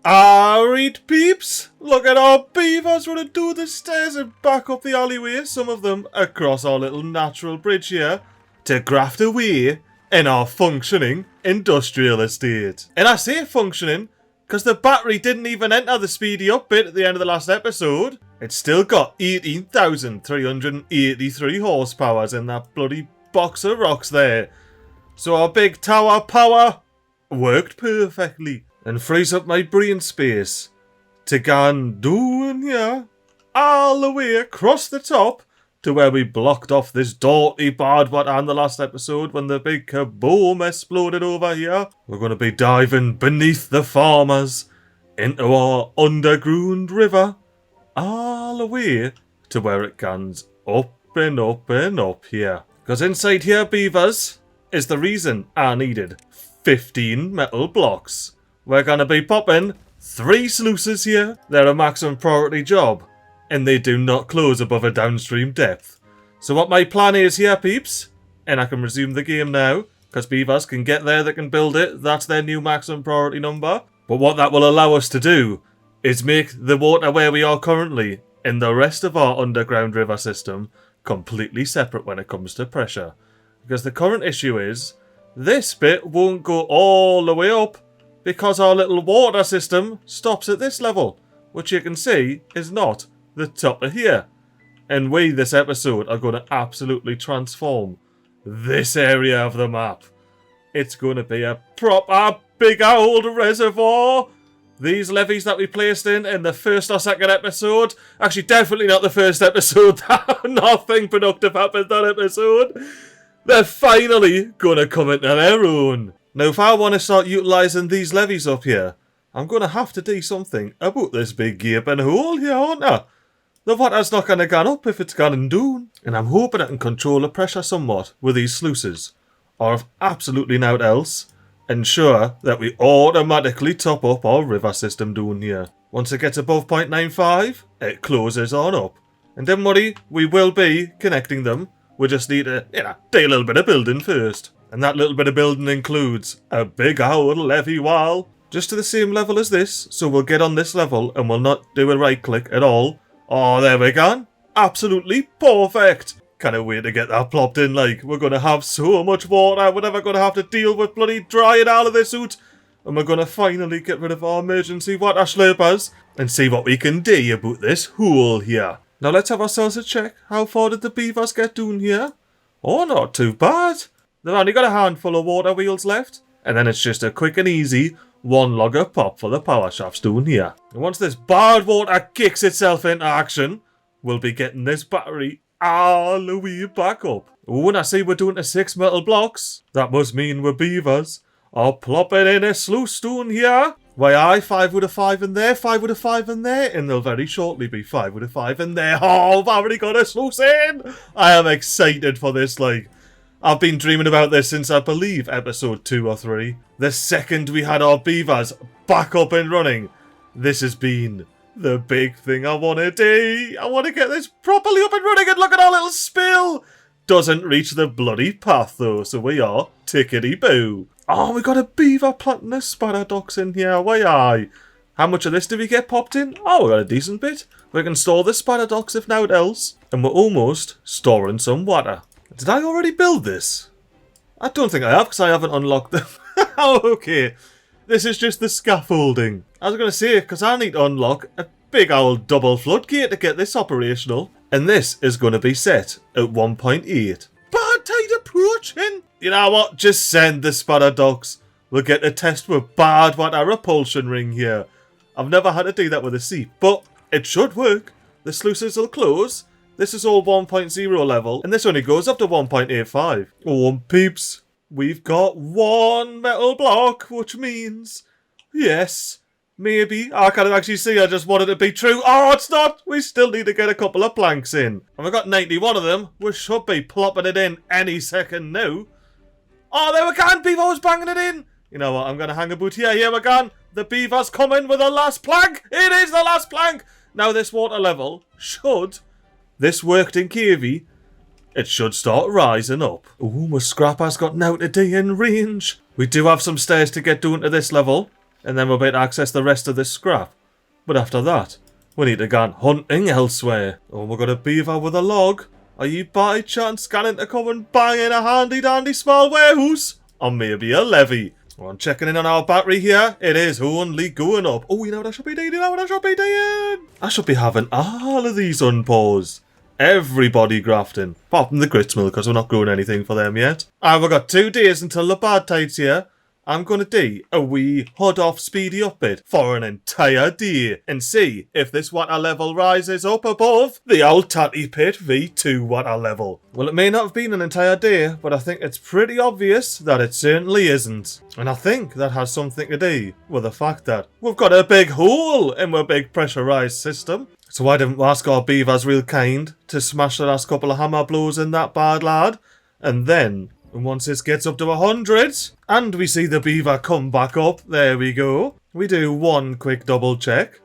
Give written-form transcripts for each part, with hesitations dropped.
Alright peeps, look at our beavers running down the stairs and back up the alleyway, some of them across our little natural bridge here, to graft away in our functioning industrial estate. And I say functioning, because the battery didn't even enter the speedy up bit at the end of the last episode. It's still got 18,383 horsepower in that bloody box of rocks there. So our big tower power worked perfectly. And frees up my brain space to go and down here, all the way across the top to where we blocked off this dirty bad water in the last episode when the big kaboom exploded over here. We're going to be diving beneath the farmers into our underground river, all the way to where it comes up and up and up here. Because inside here, beavers, is the reason I needed 15 metal blocks. We're going to be popping 3 sluices here. They're a maximum priority job, and they do not close above a downstream depth. So what my plan is here, peeps, and I can resume the game now, because beavers can get there, they can build it, that's their new maximum priority number. But what that will allow us to do is make the water where we are currently and the rest of our underground river system completely separate when it comes to pressure. Because the current issue is, this bit won't go all the way up, because our little water system stops at this level, which you can see is not the top of here. And we, this episode, are going to absolutely transform this area of the map. It's going to be a proper big old reservoir. These levees that we placed in the first or second episode, actually definitely not the first episode, nothing productive happened that episode. They're finally going to come into their own. Now, if I want to start utilising these levees up here, I'm going to have to do something about this big gaping hole here, aren't I? The water's not going to go up if it's gone down. And I'm hoping I can control the pressure somewhat with these sluices. Or if absolutely naught else, ensure that we automatically top up our river system down here. Once it gets above 0.95, it closes on up. And don't worry, we will be connecting them. We just need to, do a little bit of building first. And that little bit of building includes a big old levee wall, just to the same level as this, so we'll get on this level and we'll not do a right click at all. Oh, there we go. Absolutely perfect. Can't wait to get that plopped in, like, we're going to have so much water, we're never going to have to deal with bloody drying all of this out. And we're going to finally get rid of our emergency water slurpers and see what we can do about this hole here. Now let's have ourselves a check. How far did the beavers get down here? Oh, not too bad. They've only got a handful of water wheels left, and then it's just a quick and easy one logger pop for the power shafts down here. And once this bad water kicks itself into action, we'll be getting this battery all the way back up. Oh, and I see we're doing to 6 metal blocks. That must mean we're beavers are plopping in a sluice down here. Why, aye, 5 out of 5 in there, 5 out of 5 in there, and there'll very shortly be 5 out of 5 in there. Oh, I've already got a sluice in. I am excited for this, like. I've been dreaming about this since, I believe, episode 2 or 3. The second we had our beavers back up and running, this has been the big thing I want to do. I want to get this properly up and running, and look at our little spill. Doesn't reach the bloody path, though, so we are tickety-boo. Oh, we got a beaver planting a spider ducks in here. Why, aye. How much of this do we get popped in? Oh, we got a decent bit. We can store the spider ducks if naught else. And we're almost storing some water. Did I already build this? I don't think I have, because I haven't unlocked them. Oh, okay. This is just the scaffolding. I was going to say, because I need to unlock a big old double floodgate to get this operational. And this is going to be set at 1.8. Bad tide approaching! You know what? Just send the spider ducks. We'll get a test with bad water repulsion ring here. I've never had to do that with a sea, but it should work. The sluices will close. This is all 1.0 level, and this only goes up to 1.85. Oh, and peeps, we've got 1 metal block, which means, yes, maybe. I can't actually see, I just wanted it to be true. Oh, it's not! We still need to get a couple of planks in. And we've got 91 of them. We should be plopping it in any second now. Oh, there we go! Beaver was banging it in! You know what, I'm going to hang a boot here. Here we go. The beaver's coming with the last plank. It is the last plank. Now this water level should... This worked in KV. It should start rising up. Ooh, my scrapper's got now to do in range. We do have some stairs to get down to this level. and then we'll be able to access the rest of this scrap. But after that, we need to go hunting elsewhere. Oh, we've got a beaver with a log. Are you by chance scanning to come and bang in a handy dandy small warehouse? Or maybe a levy? Well, I'm checking in on our battery here. It is only going up. Oh, you know what I should be doing? I should be having all of these unpaused. Everybody grafting. Apart from the grits mill, because we're not growing anything for them yet. We've got 2 days until the bad tide's here. I'm going to do a wee hot off speedy up bit for an entire day and see if this water level rises up above the old Tatty Pit V2 water level. Well, it may not have been an entire day, but I think it's pretty obvious that it certainly isn't. And I think that has something to do with the fact that we've got a big hole in our big pressurised system. So why didn't we ask our beavers real kind to smash the last couple of hammer blows in that bad lad? And then, once this gets up to 100, and we see the beaver come back up, there we go. We do one quick double check.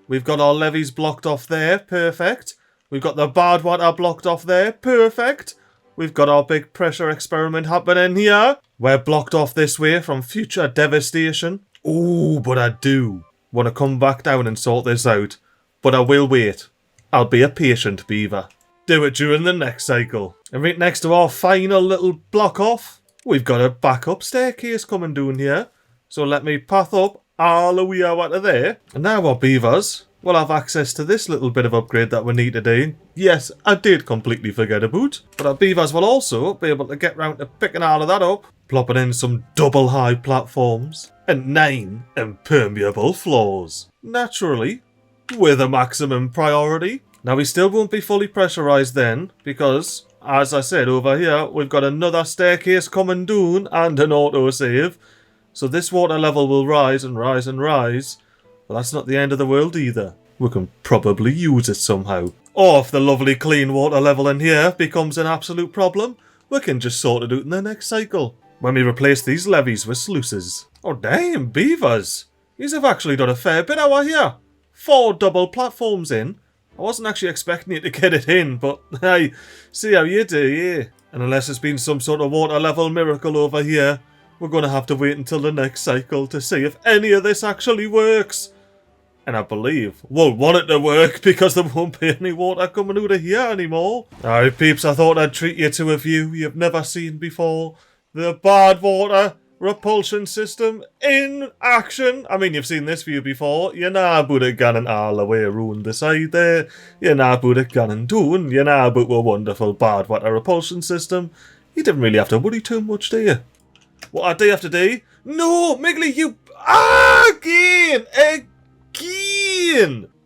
We've got our levees blocked off there, perfect. We've got the bad water blocked off there, perfect. We've got our big pressure experiment happening here. We're blocked off this way from future devastation. Ooh, but I do want to come back down and sort this out. But I will wait. I'll be a patient beaver. Do it during the next cycle. And right next to our final little block off, we've got a backup staircase coming down here. So let me path up all the way out of there. And now our beavers will have access to this little bit of upgrade that we need to do. Yes, I did completely forget about. But our beavers will also be able to get round to picking all of that up, plopping in some double high platforms, and 9 impermeable floors. Naturally, with a maximum priority. Now we still won't be fully pressurised then, because, as I said over here, we've got another staircase coming down and an autosave. So this water level will rise and rise and rise, but that's not the end of the world either. We can probably use it somehow. Or if the lovely clean water level in here becomes an absolute problem, we can just sort it out in the next cycle, when we replace these levees with sluices. Oh damn, beavers! These have actually done a fair bit out here. 4 double platforms in. I wasn't actually expecting you to get it in, but hey, see how you do, yeah. And unless it's been some sort of water level miracle over here, we're going to have to wait until the next cycle to see if any of this actually works. And I believe we'll want it to work because there won't be any water coming out of here anymore. Alright peeps, I thought I'd treat you to a view you've never seen before. The bad water repulsion system in action. I mean, you've seen this view before. You know about it going all the way around the side there. You know about it going down. You know about the wonderful bad water repulsion system. You didn't really have to worry too much, do you? What I do have to do? No, MiGly, you... Again!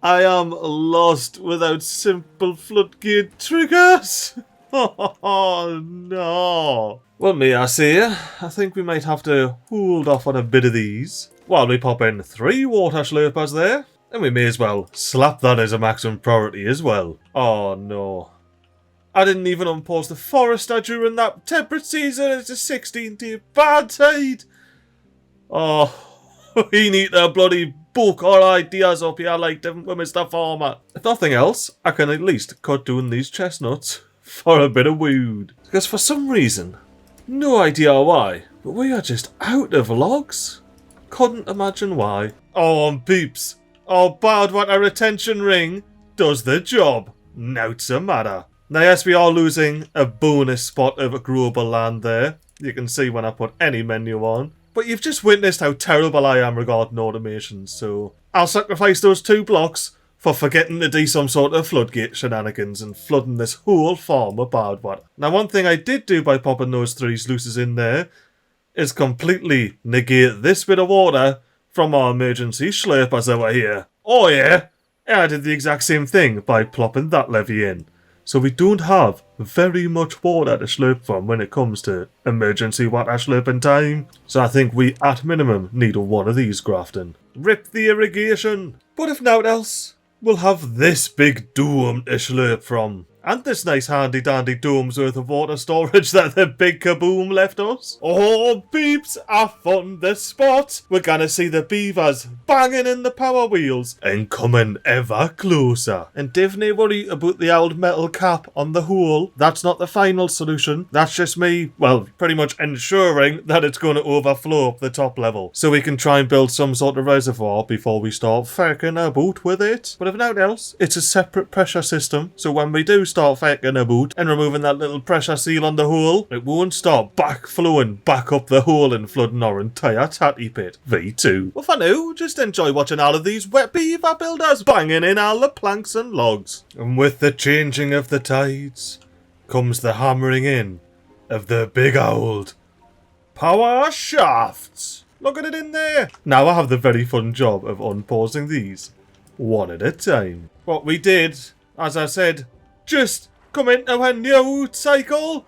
I am lost without simple floodgate triggers. Oh, no. Well, may I say, I think we might have to hold off on a bit of these while we pop in 3 water slurpers there. And we may as well slap that as a maximum priority as well. Oh, no. I didn't even unpause the forester during that temperate season. It's a 16-day bad tide. Oh, we need to bloody bulk our ideas up here like different with Mr. Farmer. If nothing else, I can at least cut down these chestnuts for a bit of wood. Because for some reason, no idea why, but we are just out of logs. Couldn't imagine why. Oh, and peeps, our bad water retention ring does the job. Nout's a matter. Now yes, we are losing a bonus spot of growable land there. You can see when I put any menu on. But you've just witnessed how terrible I am regarding automation, so I'll sacrifice those 2 blocks for forgetting to do some sort of floodgate shenanigans and flooding this whole farm with bad water. Now one thing I did do by popping those 3 sluices in there is completely negate this bit of water from our emergency slurpers over here. Oh yeah, and I did the exact same thing by plopping that levee in. So we don't have very much water to slurp from when it comes to emergency water slurping time. So I think we at minimum need one of these grafting. Rip the irrigation! But if naught else, we'll have this big dome to slurp from. And this nice handy dandy dome's worth of water storage that the big kaboom left us. Oh, beeps, I found the spot. We're gonna see the beavers banging in the power wheels and coming ever closer. And divney worry about the old metal cap on the hole. That's not the final solution. That's just me, well, pretty much ensuring that it's going to overflow up the top level. So we can try and build some sort of reservoir before we start fucking about with it. But if nothing else, it's a separate pressure system. So when we do start fucking about and removing that little pressure seal on the hole, it won't start backflowing back up the hole and flooding our entire Tatty Pit. V2. Well, for now, just enjoy watching all of these wet beaver builders banging in all the planks and logs. And with the changing of the tides comes the hammering in of the big old power shafts. Look at it in there. Now I have the very fun job of unpausing these one at a time. What we did, as I said, just come into a new cycle,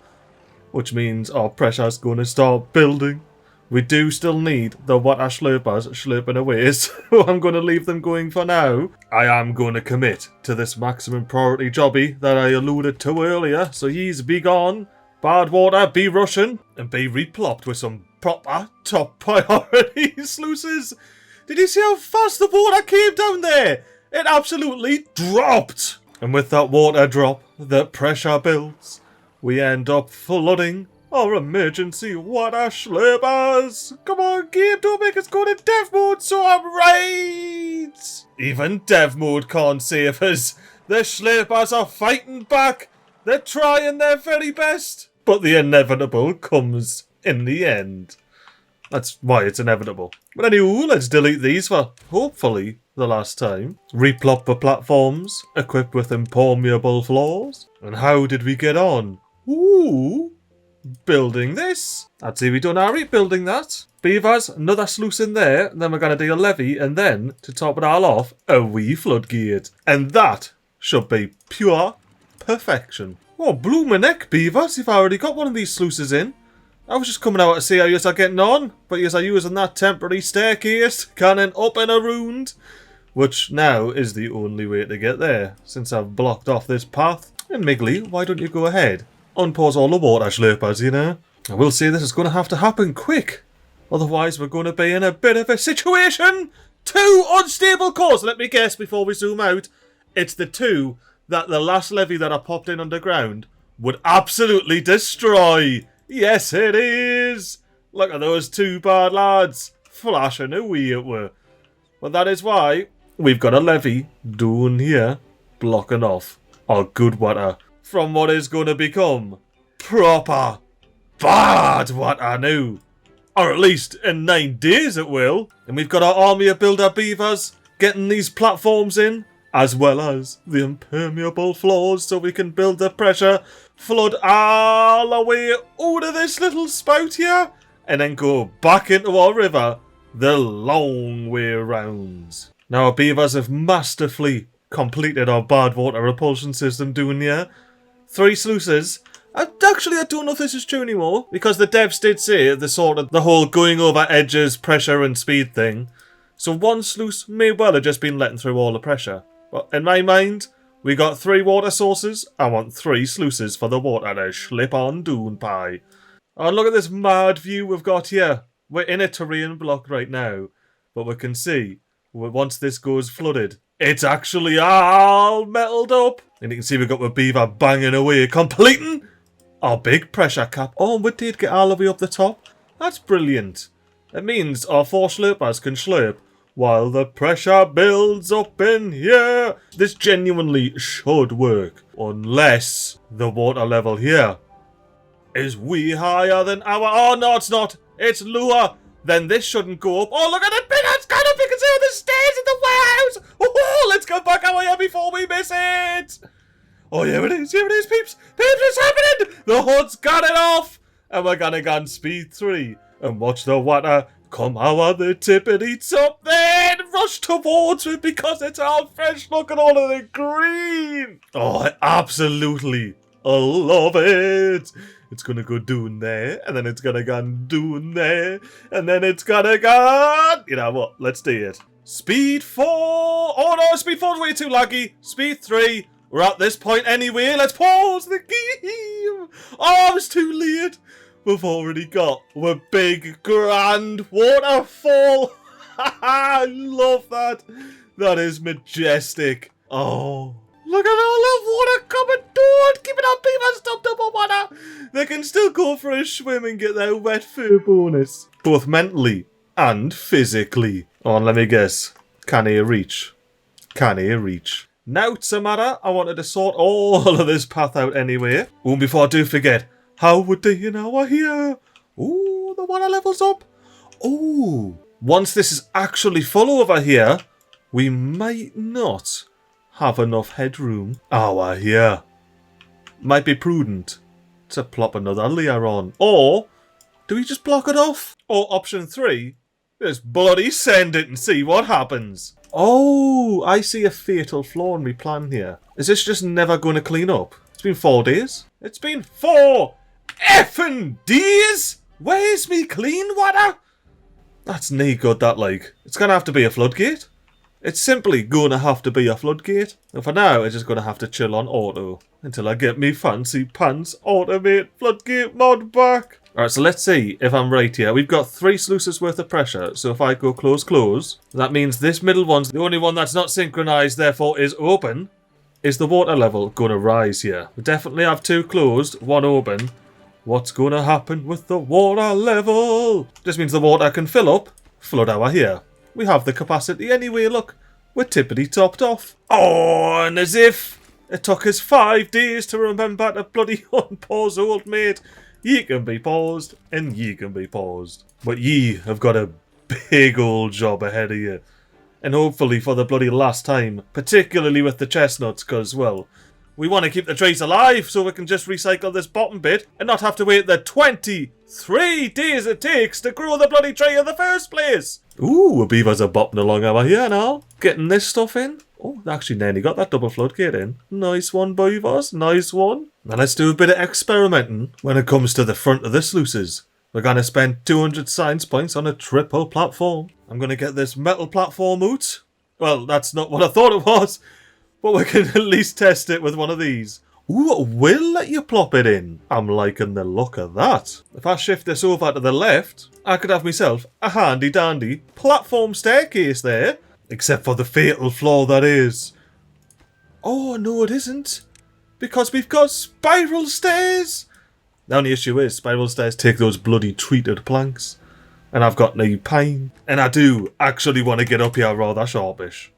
which means our pressure's going to start building. We do still need the water slurpers slurping away, so I'm going to leave them going for now. I am going to commit to this maximum priority jobby that I alluded to earlier, so ye's be gone. Bad water be rushing and be replopped with some proper top priority sluices. Did you see how fast the water came down there? It absolutely dropped. And with that water drop, the pressure builds. We end up flooding our emergency water slurpers. Come on, game, don't make us go to dev mode, so I'm right. Even dev mode can't save us. The slurpers are fighting back. They're trying their very best. But the inevitable comes in the end. That's why it's inevitable. But anyway, let's delete these for, hopefully, the last time. Replop the platforms, equipped with impermeable floors. And how did we get on? Ooh, building this. I'd say we done alright building that. Beavers, another sluice in there, and then we're going to do a levee, and then, to top it all off, a wee floodgate. And that should be pure perfection. Oh, bloomin' heck, beavers, you've already got one of these sluices in. I was just coming out to see how you are getting on, but you are using that temporary staircase, cannon up and around, which now is the only way to get there, since I've blocked off this path. And MiGly, why don't you go ahead? Unpause all the water slurpers, you know. I will say this is going to have to happen quick, otherwise we're going to be in a bit of a situation. 2 unstable cores, let me guess before we zoom out. It's the 2 that the last levee that I popped in underground would absolutely destroy. Yes, it is. Look at those 2 bad lads flashing away at were. But that is why we've got a levee down here blocking off our good water from what is going to become proper bad water now. Or at least in 9 days it will. And we've got our army of builder beavers getting these platforms in, as well as the impermeable floors, so we can build the pressure flood all the way out of this little spout here, and then go back into our river the long way round. Now our beavers have masterfully completed our bad water repulsion system down here. 3 sluices. Actually, I don't know if this is true anymore, because the devs did say the whole going over edges, pressure and speed thing. So 1 sluice may well have just been letting through all the pressure. But in my mind, we got 3 water sources. I want 3 sluices for the water to slip on doon pie. Oh, look at this mad view we've got here. We're in a terrain block right now, but we can see, once this goes flooded, it's actually all metalled up. And you can see we've got the beaver banging away, completing our big pressure cap. Oh, we did get all the way up the top. That's brilliant. It means our 4 slurpers can slurp while the pressure builds up in here. This genuinely should work, unless the water level here is way higher than our... Oh, no, it's not. It's lower. Then this shouldn't go up. Oh, look at it. It's kind of big. See the stairs in the warehouse. Oh, let's go back over here before we miss it. Oh, here it is. Here it is, peeps. Peeps, it's happening. The hood's got it off. And we're going to go on speed 3 and watch the water come out the tip and eats up there and rush towards it because it's all fresh. Look at all of the green. Oh, I absolutely love it. It's going to go down there, and then it's going to go down there, and then it's going to go... You know what? Let's do it. Speed 4. Oh, no, speed 4 is way too laggy. Speed 3. We're at this point anyway. Let's pause the game. Oh, it's too late. We've already got a big, grand waterfall. I love that. That is majestic. Oh, look at all the water coming down. Keep it up, beavers. Stop double water. They can still go for a swim and get their wet fur bonus. Both mentally and physically. Oh, let me guess. Can he reach? Can he reach? Now it's a matter, I wanted to sort all of this path out anyway. Oh, before I do forget, how would they know we're here? Oh, the water level's up. Oh, once this is actually full over here, we might not have enough headroom. Oh, we're here. Might be prudent to plop another layer on. Or, do we just block it off? Or option 3, just bloody send it and see what happens. Oh, I see a fatal flaw in my plan here. Is this just never going to clean up? It's been 4 days. It's been 4 effing days! Where's me clean water? That's nae good, that, like. It's going to have to be a floodgate. It's simply going to have to be a floodgate. And for now, it's just going to have to chill on auto. Until I get me fancy pants automate floodgate mod back. Alright, so let's see if I'm right here. We've got 3 sluices worth of pressure. So if I go close, close, that means this middle one's the only one that's not synchronized, therefore is open. Is the water level going to rise here? We definitely have 2 closed, 1 open. What's going to happen with the water level? This means the water can fill up, flood hour here. We have the capacity anyway, look. We're tippity topped off. Oh, and as if it took us 5 days to remember to bloody unpause, old mate. Ye can be paused, and ye can be paused. But ye have got a big old job ahead of you. And hopefully for the bloody last time, particularly with the chestnuts, because, well, we want to keep the trees alive so we can just recycle this bottom bit and not have to wait the 23 days it takes to grow the bloody tree in the first place. Ooh, beavers are bopping along over here now. Getting this stuff in. Oh, actually nearly got that double floodgate in. Nice one, beavers. Nice one. Now let's do a bit of experimenting when it comes to the front of the sluices. We're going to spend 200 science points on a triple platform. I'm going to get this metal platform out. Well, that's not what I thought it was. But we can at least test it with one of these. Ooh, we'll let you plop it in. I'm liking the look of that. If I shift this over to the left, I could have myself a handy dandy platform staircase there. Except for the fatal flaw that is. Oh, no it isn't. Because we've got spiral stairs. The only issue is spiral stairs take those bloody treated planks. And I've got no pine. And I do actually want to get up here rather sharpish.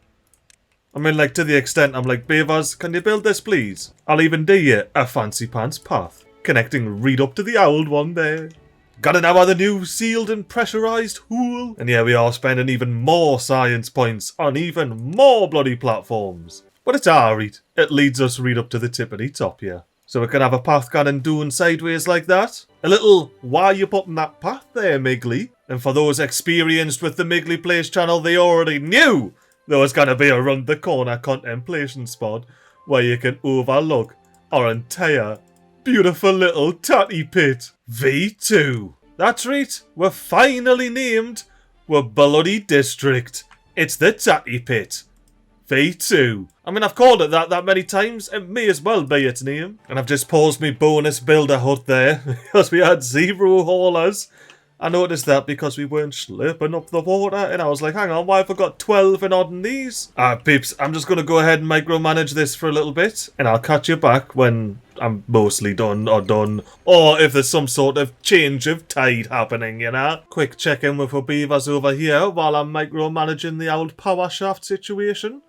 I mean, like, to the extent I'm like, beavers, can you build this, please? I'll even do you a fancy pants path, connecting right up to the old one there. Gotta now have the new sealed and pressurised hole. And here we are spending even more science points on even more bloody platforms. But it's alright. It leads us right up to the tippity top here. So we can have a path going doing sideways like that. A little, why are you putting that path there, MiGly? And for those experienced with the MiGly Plays channel, they already knew there was going to be a round the corner contemplation spot where you can overlook our entire beautiful little Tatty Pit V2. That's right, we're finally named. We're bloody district. It's the Tatty Pit V2. I mean, I've called it that many times, it may as well be its name. And I've just paused my bonus builder hut there because we had 0 haulers. I noticed that because we weren't slurping up the water, and I was like, hang on, why have I got 12 and odd in these? Peeps, I'm just going to go ahead and micromanage this for a little bit, and I'll catch you back when I'm mostly done, or if there's some sort of change of tide happening, you know? Quick check-in with our beavers over here while I'm micromanaging the old power shaft situation.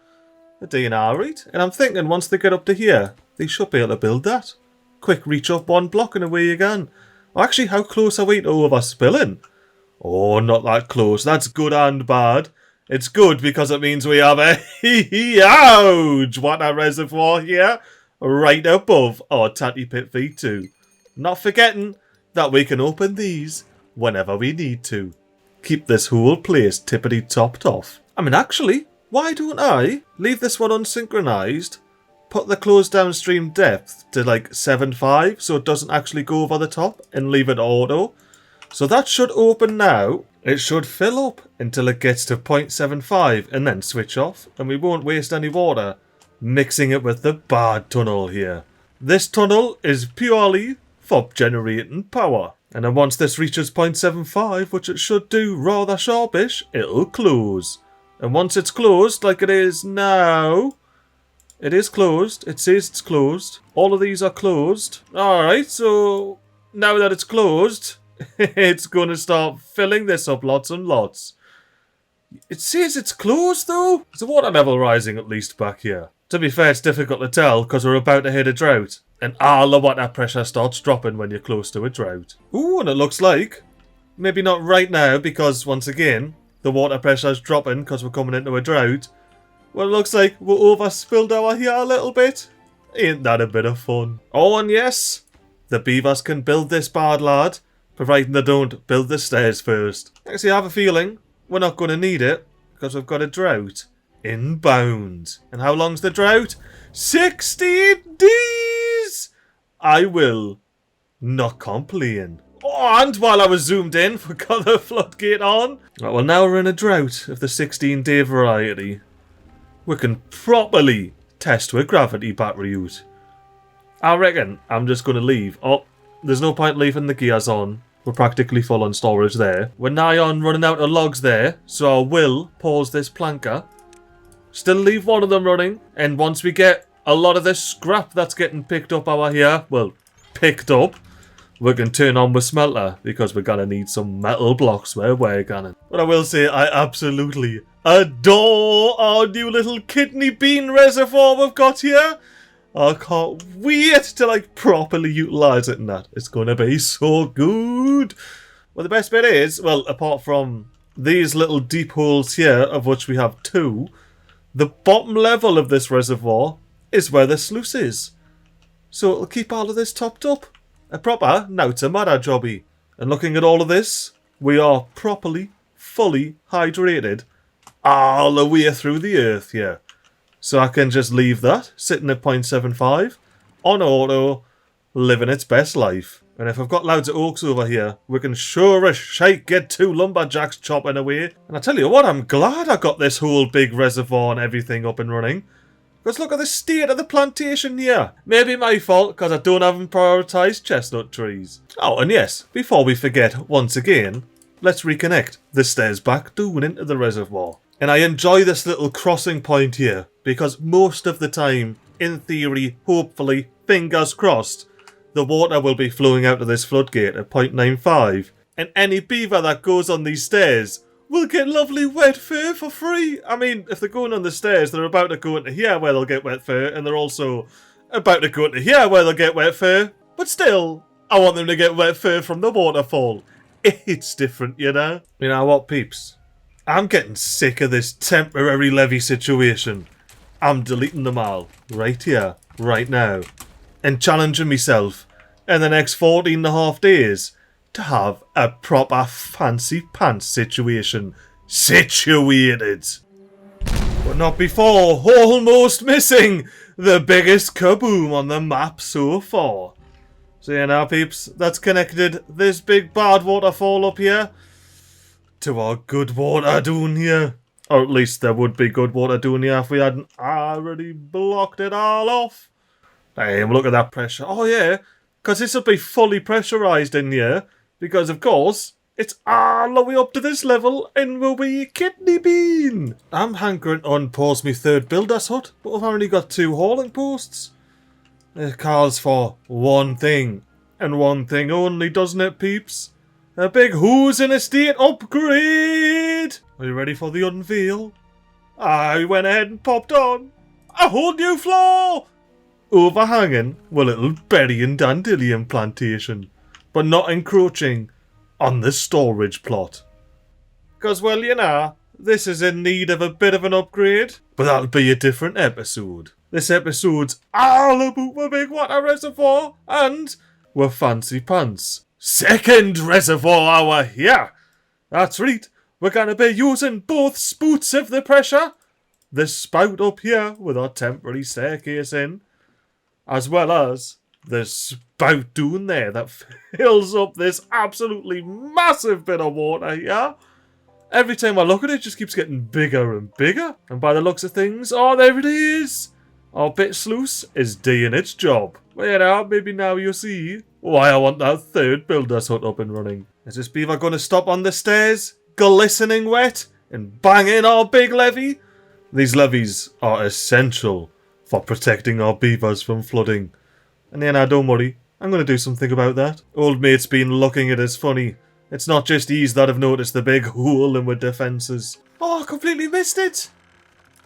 They're doing alright, and I'm thinking once they get up to here, they should be able to build that. Quick reach up 1 block and away you can. Actually, how close are we to overspilling? Oh, not that close. That's good and bad. It's good because it means we have a huge water reservoir here, right above our Tatty Pit V2. Not forgetting that we can open these whenever we need to. Keep this whole place tippity topped off. I mean, actually, why don't I leave this one unsynchronized? Put the closed downstream depth to like 7.5 so it doesn't actually go over the top and leave it auto. So that should open now. It should fill up until it gets to 0.75 and then switch off and we won't waste any water. mixing it with the bad tunnel here. This tunnel is purely for generating power. And then once this reaches 0.75, which it should do rather sharpish, it'll close. And once it's closed, like it is now, it is closed. It says it's closed. All of these are closed. Alright, so now that it's closed, it's going to start filling this up lots and lots. It says it's closed though. Is the water level rising at least back here? To be fair, it's difficult to tell because we're about to hit a drought. And all the water pressure starts dropping when you're close to a drought. Ooh, and it looks like, maybe not right now because once again, the water pressure is dropping because we're coming into a drought. Well, it looks like we're overspilled over here a little bit. Ain't that a bit of fun? Oh, and yes, the beavers can build this bad lad, providing they don't build the stairs first. Actually, I have a feeling we're not going to need it because we've got a drought inbound. And how long's the drought? 16 days! I will not complain. Oh, and while I was zoomed in, we got the floodgate on. Right, well, now we're in a drought of the 16-day variety. We can properly test with gravity battery out. I reckon I'm just going to leave. Oh, there's no point leaving the gears on. We're practically full on storage there. We're nigh on running out of logs there, so I will pause this planker. Still leave one of them running, and once we get a lot of this scrap that's getting picked up over here, well, picked up, we can turn on with smelter, because we're gonna need some metal blocks where we're gonna. But I will say, I absolutely adore our new little kidney bean reservoir we've got here. I can't wait to like properly utilise it and that. It's gonna be so good. Well, the best bit is, well, apart from these little deep holes here, of which we have 2, the bottom level of this reservoir is where the sluice is. So it'll keep all of this topped up. A proper now to matter jobby. And looking at all of this, we are properly, fully hydrated all the way through the earth here. So I can just leave that sitting at 0.75 on auto, living its best life. And if I've got loads of oaks over here, we can sure as shite get 2 lumberjacks chopping away. And I tell you what, I'm glad I got this whole big reservoir and everything up and running. Because look at the state of the plantation here. Maybe my fault because I don't have them prioritised chestnut trees. Oh, and yes, before we forget, once again, let's reconnect the stairs back down into the reservoir. And I enjoy this little crossing point here because most of the time, in theory, hopefully, fingers crossed, the water will be flowing out of this floodgate at 0.95. And any beaver that goes on these stairs will get lovely wet fur for free. I mean, if they're going on the stairs, they're about to go into here where they'll get wet fur, and they're also about to go into here where they'll get wet fur. But still, I want them to get wet fur from the waterfall. It's different, you know? You know what, peeps? I'm getting sick of this temporary levee situation. I'm deleting them all, right here, right now, and challenging myself in the next 14.5 days to have a proper fancy pants situation situated. But not before almost missing the biggest kaboom on the map so far. So yeah, now peeps, that's connected this big bad waterfall up here to our good water down here. Or at least there would be good water down here if we hadn't already blocked it all off. Hey, look at that pressure. Oh yeah, because this will be fully pressurised in here. Because, of course, it's all the way up to this level and we'll be a kidney bean. I'm hankering on pause me third builder's hut, but I've only got 2 hauling posts. It calls for one thing, and one thing only, doesn't it, peeps? A big housing estate upgrade! Are you ready for the unveil? I went ahead and popped on a whole new floor! Overhanging a little berry and dandelion plantation, but not encroaching on the storage plot. Because, well, you know, this is in need of a bit of an upgrade, but that'll be a different episode. This episode's all about my big water reservoir, and we're fancy pants. Second reservoir hour here! That's right, we're gonna be using both spouts of the pressure, this spout up here with our temporary staircase in, as well as the spout down there that fills up this absolutely massive bit of water here. Every time I look at it, it just keeps getting bigger and bigger. And by the looks of things, oh, there it is. Our pit sluice is doing its job. Well, maybe now you see why I want that third builder's hut up and running. Is this beaver going to stop on the stairs, glistening wet, and bang in our big levee? These levees are essential for protecting our beavers from flooding. And then, don't worry, I'm going to do something about that. Old mate's been looking at us funny. It's not just these that have noticed the big hole in our defences. Oh, I completely missed it.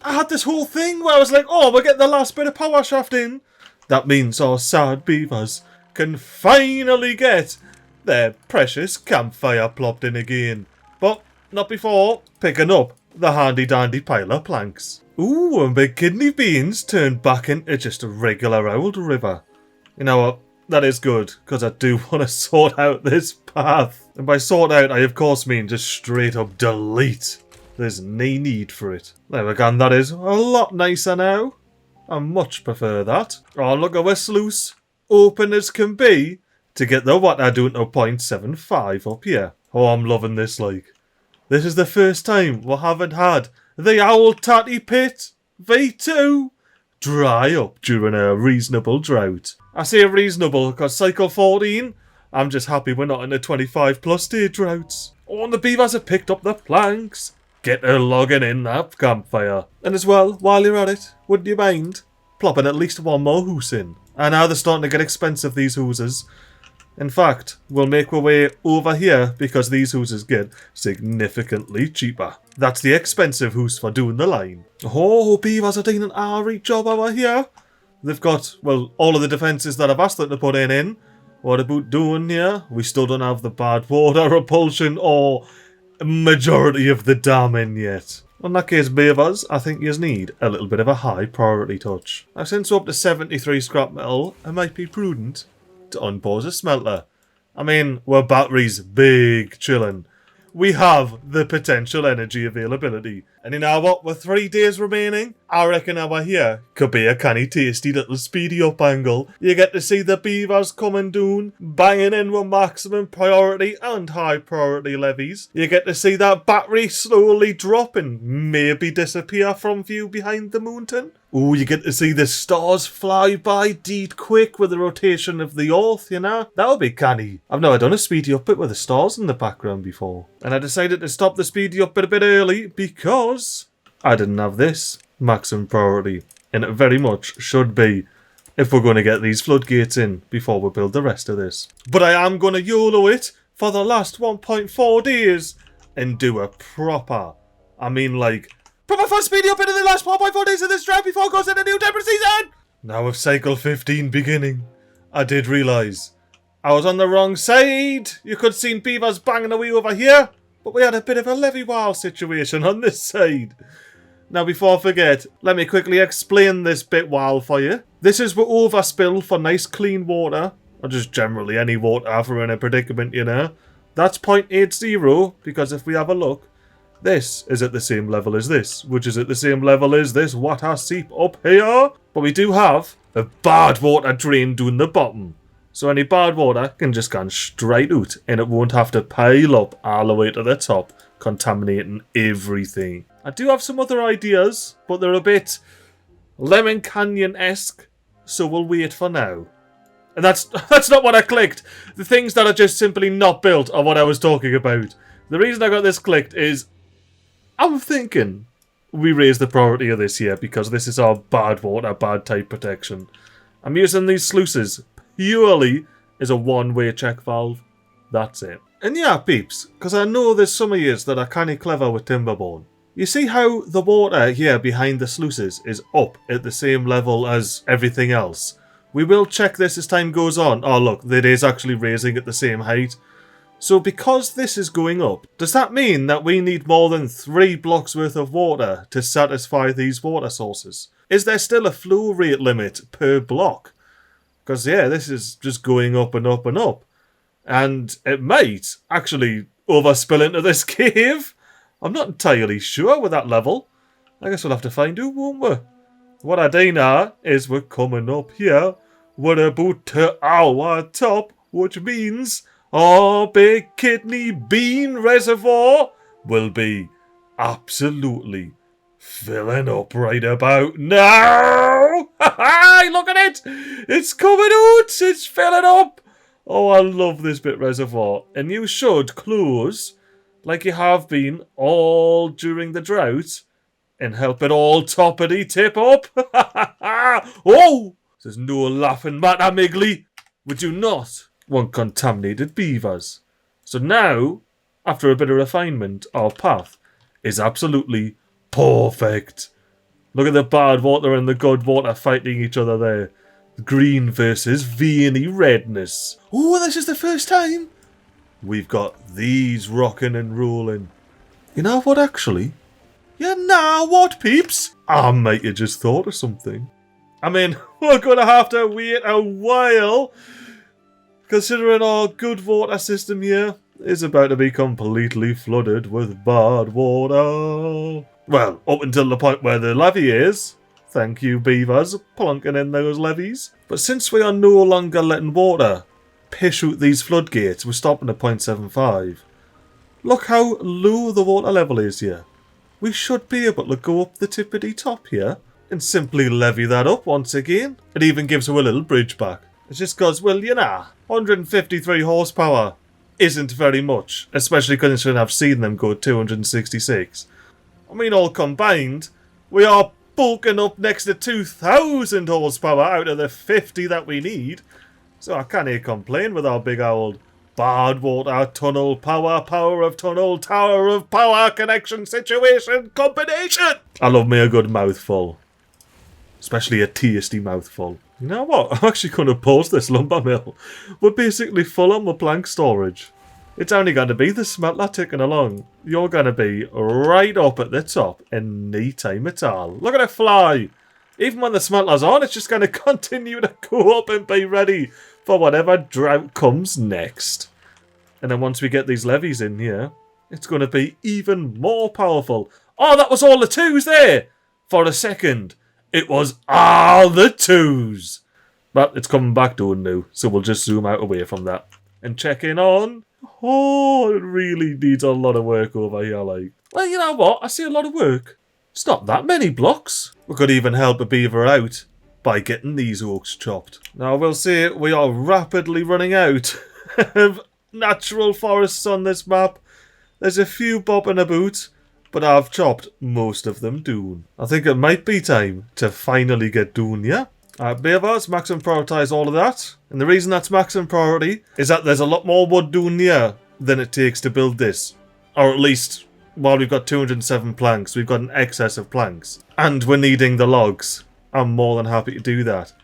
I had this whole thing where I was like, oh, we're getting the last bit of power shaft in. That means our sad beavers can finally get their precious campfire plopped in again. But not before picking up the handy dandy pile of planks. Ooh, and my kidney beans turned back into just a regular old river. You know what? That is good, because I do want to sort out this path. And by sort out, I of course mean just straight up delete. There's no need for it. There we go, that is a lot nicer now. I much prefer that. Oh, look at our sluice. Open as can be to get the water down to 0.75 up here. Oh, I'm loving this, like. This is the first time we haven't had the old Tatty Pit V2 dry up during a reasonable drought. I say reasonable because cycle 14, I'm just happy we're not in the 25 plus day droughts. Oh, and the beavers have picked up the planks. Get her logging in that campfire. And as well, while you're at it, wouldn't you mind plopping at least one more hoose in? And now they're starting to get expensive, these hooses. In fact, we'll make our way over here because these hooses get significantly cheaper. That's the expensive hoose for doing the line. Oh, beavers are doing an alright job over here. They've got, well, all of the defences that I've asked them to put in. What about doing here? We still don't have the bad water repulsion or majority of the dam in yet. In that case, beavers, I think you need a little bit of a high priority touch. Now, since we're up to 73 scrap metal, it might be prudent to unpause a smelter. I mean, we're batteries big chillin'. We have the potential energy availability. And you know what, with 3 days remaining, I reckon over here could be a canny tasty little speedy up angle. You get to see the beavers coming down, banging in with maximum priority and high priority levies. You get to see that battery slowly dropping, maybe disappear from view behind the mountain. Ooh, you get to see the stars fly by deed quick with the rotation of the earth, you know? That would be canny. I've never done a speedy up bit with the stars in the background before. And I decided to stop the speedy up bit a bit early because I didn't have this maximum priority. And it very much should be if we're going to get these floodgates in before we build the rest of this. But I am going to YOLO it for the last 1.4 days and do a proper, I mean like, proper fun speedy up into the last 1.4 days of this drought before it goes into new temperate season! Now with cycle 15 beginning, I did realise I was on the wrong side. You could have seen beavers banging away over here, but we had a bit of a levee wall situation on this side. Now before I forget, let me quickly explain this bit while for you. This is where overspill for nice clean water, or just generally any water if we're in a predicament, you know. That's 0.80, because if we have a look, this is at the same level as this, which is at the same level as this water seep up here. But we do have a bad water drain down the bottom. So any bad water can just go straight out and it won't have to pile up all the way to the top, contaminating everything. I do have some other ideas, but they're a bit Lemon Canyon-esque, so we'll wait for now. And that's not what I clicked. The things that are just simply not built are what I was talking about. The reason I got this clicked is I'm thinking we raise the priority of this here because this is our bad water, bad type protection. I'm using these sluices purely as a one-way check valve. That's it. And yeah, peeps, because I know there's some of yous that are kind of clever with Timberborn. You see how the water here behind the sluices is up at the same level as everything else? We will check this as time goes on. Oh look, it is actually raising at the same height. So because this is going up, does that mean that we need more than 3 blocks worth of water to satisfy these water sources? Is there still a flow rate limit per block? Because yeah, this is just going up and up and up. And it might actually overspill into this cave. I'm not entirely sure with that level. I guess we'll have to find out, won't we? What I do know is we're coming up here. We're about to our top, which means our big kidney bean reservoir will be absolutely filling up right about now. Look at it. It's coming out. It's filling up. Oh, I love this bit reservoir. And you should close like you have been all during the drought and help it all toppity tip up. Oh, there's no laughing matter, MiGly. We do not want contaminated beavers. So now, after a bit of refinement, our path is absolutely perfect. Look at the bad water and the good water fighting each other there. Green versus veiny redness. Oh, this is the first time we've got these rocking and rolling. You know what, actually? Yeah, nah, what, peeps? I might have just thought of something. I mean, we're going to have to wait a while, considering our good water system here is about to be completely flooded with bad water. Well, up until the point where the levee is. Thank you, beavers, plonking in those levees. But since we are no longer letting water pish out these floodgates, we're stopping at 0.75. Look how low the water level is here. We should be able to go up the tippity top here and simply levy that up once again. It even gives her a little bridge back. It's just because, well, you know, 153 horsepower isn't very much, especially considering I've seen them go 266. I mean, all combined, we are bulking up next to 2,000 horsepower out of the 50 that we need. So I can't complain with our big old bad water tunnel power of tunnel tower of power connection situation combination. I love me a good mouthful, especially a tasty mouthful. You know what? I'm actually going to pause this lumber mill. We're basically full on the plank storage. It's only going to be the smelter ticking along. You're going to be right up at the top in no time at all. Look at it fly. Even when the smelter's on, it's just going to continue to go up and be ready for whatever drought comes next. And then once we get these levees in here, it's going to be even more powerful. Oh, that was all the twos there. For a second, it was all the twos. But it's coming back down now, so we'll just zoom out away from that. And check in on... Oh, it really needs a lot of work over here, like. Well, you know what? I see a lot of work. It's not that many blocks. We could even help a beaver out by getting these oaks chopped. Now, I will say we are rapidly running out of natural forests on this map. There's a few bobbing about, but I've chopped most of them down. I think it might be time to finally get down, yeah? Beavers, maximum prioritise all of that. And the reason that's maximum priority is that there's a lot more wood down here than it takes to build this. Or at least, while we've got 207 planks, we've got an excess of planks. And we're needing the logs. I'm more than happy to do that.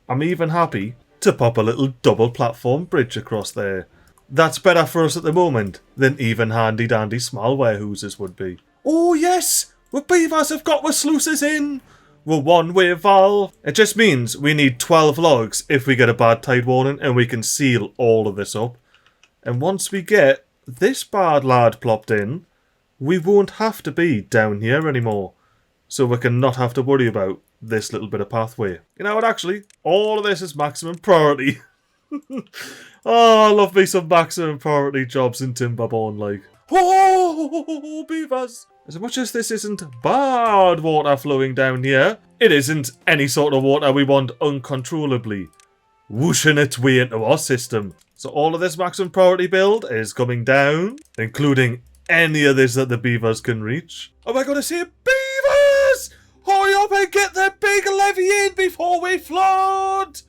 I'm even happy to pop a little double platform bridge across there. That's better for us at the moment than even handy dandy small warehouses would be. Oh yes! The beavers have got the sluices in! We're one-way valve. It just means we need 12 logs if we get a bad tide warning and we can seal all of this up. And once we get this bad lad plopped in, we won't have to be down here anymore. So we can not have to worry about this little bit of pathway. You know what, actually, all of this is maximum priority. Oh, I love me some maximum priority jobs in Timberborn, like. Oh, beavers! As much as this isn't bad water flowing down here, it isn't any sort of water we want uncontrollably whooshing its way into our system. So all of this maximum priority build is coming down, including any of this that the beavers can reach. Am I going to see beavers? Hurry up and get the big levee in before we flood!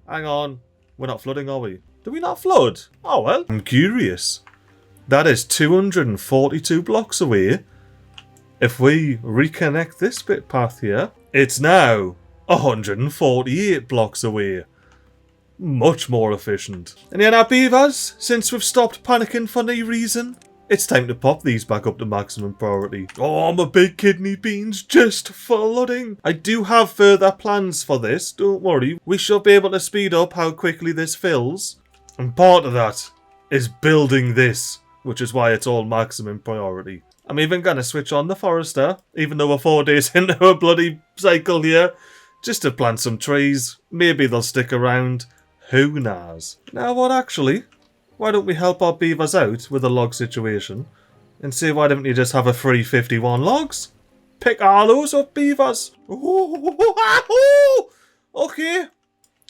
Hang on, we're not flooding, are we? Do we not flood? Oh well, I'm curious. That is 242 blocks away. If we reconnect this bit path here, it's now 148 blocks away. Much more efficient. And yeah, now beavers, since we've stopped panicking for no reason, it's time to pop these back up to maximum priority. Oh, my big kidney beans just flooding. I do have further plans for this, don't worry. We shall be able to speed up how quickly this fills. And part of that is building this, which is why it's all maximum priority. I'm even going to switch on the forester, even though we're 4 days into a bloody cycle here, just to plant some trees. Maybe they'll stick around. Who knows? Now what, actually? Why don't we help our beavers out with the log situation? And say, why don't you just have a free 51 logs? pick all those up, beavers. Ooh, okay,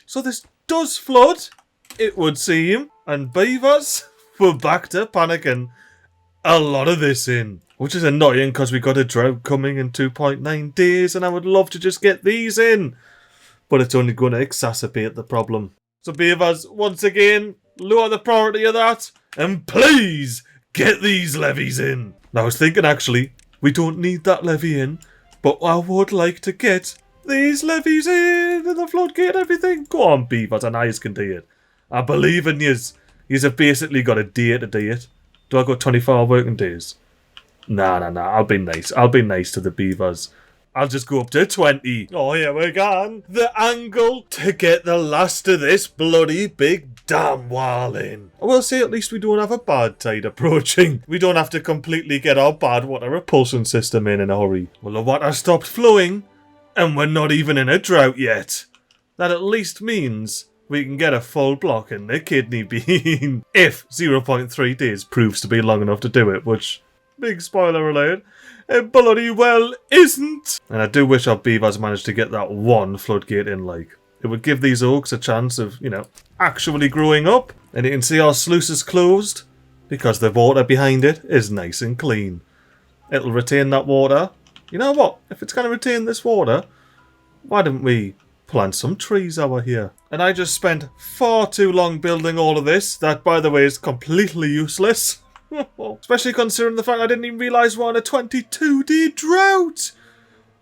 so this does flood, it would seem. And beavers, we're back to panicking a lot of this in. Which is annoying because we got a drought coming in 2.9 days and I would love to just get these in. But it's only going to exacerbate the problem. So beavers, once again, lower the priority of that. And please get these levies in. Now I was thinking actually, we don't need that levy in. But I would like to get these levies in and the floodgate and everything. Go on beavers, and I can do it. I believe in yous. Yous have basically got a day to do it. Do I got 24 working days? Nah. I'll be nice. I'll be nice to the beavers. I'll just go up to 20. Oh, here we're gone. The angle to get the last of this bloody big dam wall in. I will say at least we don't have a bad tide approaching. We don't have to completely get our bad water repulsion system in a hurry. Well, the water stopped flowing and we're not even in a drought yet. That at least means we can get a full block in the kidney bean. If 0.3 days proves to be long enough to do it, which... big spoiler alert, it bloody well isn't. And I do wish our beavers managed to get that one floodgate in, like. It would give these oaks a chance of, you know, actually growing up. And you can see our sluice is closed because the water behind it is nice and clean. It'll retain that water. You know what? If it's going to retain this water, why didn't we plant some trees over here? And I just spent far too long building all of this. That, by the way, is completely useless. Especially considering the fact I didn't even realise we're on a 22-day drought.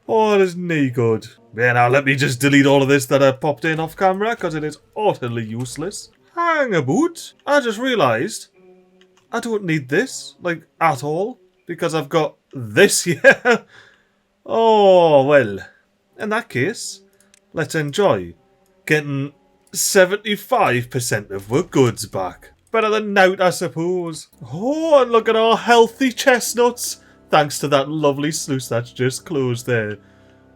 Oh, it is no good. Yeah, now let me just delete all of this that I popped in off camera because it is utterly useless. Hang about. I just realised I don't need this, like, at all. Because I've got this here. Oh, well. In that case, let's enjoy getting 75% of our goods back. Better than nout, I suppose. Oh, and look at our healthy chestnuts. Thanks to that lovely sluice that's just closed there.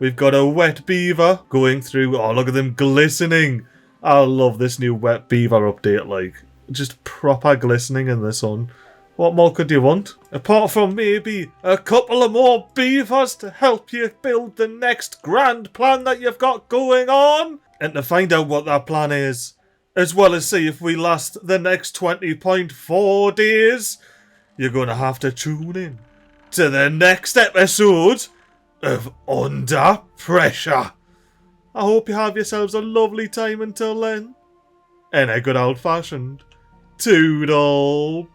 We've got a wet beaver going through. Oh, look at them glistening. I love this new wet beaver update, like. Just proper glistening in the sun. What more could you want? Apart from maybe a couple of more beavers to help you build the next grand plan that you've got going on. And to find out what that plan is, as well as see if we last the next 20.4 days, you're going to have to tune in to the next episode of Under Pressure. I hope you have yourselves a lovely time until then. And a good old-fashioned toodle